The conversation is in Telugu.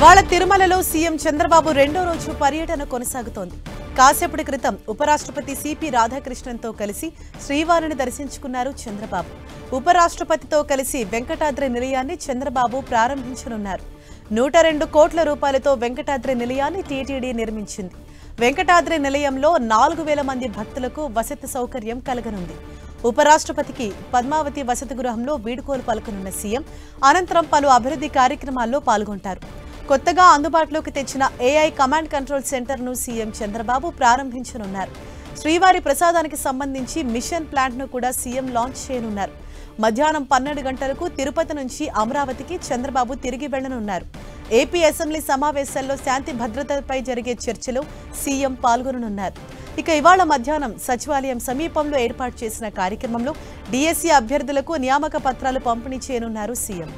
ఇవాళ తిరుమలలో సీఎం చంద్రబాబు రెండో రోజు పర్యటన కొనసాగుతోంది. కాసేపటి క్రితం ఉపరాష్ట్రపతి సిపి రాధాకృష్ణన్తో కలిసి శ్రీవారిని దర్శించుకున్నారు చంద్రబాబు. ఉపరాష్ట్రపతితో కలిసి వెంకటాద్రి నిలయాన్ని చంద్రబాబు ప్రారంభించనున్నారు. 102 కోట్ల రూపాయలతో వెంకటాద్రి నిలయాన్ని టీటీడీ నిర్మించింది. వెంకటాద్రి నిలయంలో 4000 మంది భక్తులకు వసతి సౌకర్యం కలగనుంది. ఉపరాష్ట్రపతికి పద్మావతి వసతి గృహంలో వీడ్కోలు పలకనున్న సీఎం అనంతరం పలు అభివృద్ధి కార్యక్రమాల్లో పాల్గొంటారు. కొత్తగా అందుబాటులోకి తెచ్చిన ఏఐ కమాండ్ కంట్రోల్ సెంటర్ను సీఎం చంద్రబాబు ప్రారంభించనున్నారు. శ్రీవారి ప్రసాదానికి సంబంధించి మిషన్ ప్లాంట్ను కూడా సీఎం లాంచ్ చేయనున్నారు. మధ్యాహ్నం 12 గంటలకు తిరుపతి నుంచి అమరావతికి చంద్రబాబు తిరిగి వెళ్లనున్నారు. ఏపీ అసెంబ్లీ సమావేశాల్లో శాంతి భద్రతపై జరిగే చర్చలో సీఎం పాల్గొననున్నారు. ఇక ఇవాళ మధ్యాహ్నం సచివాలయం సమీపంలో ఏర్పాటు చేసిన కార్యక్రమంలో డీఎస్సీ అభ్యర్థులకు నియామక పత్రాలు పంపిణీ చేయనున్నారు సీఎం.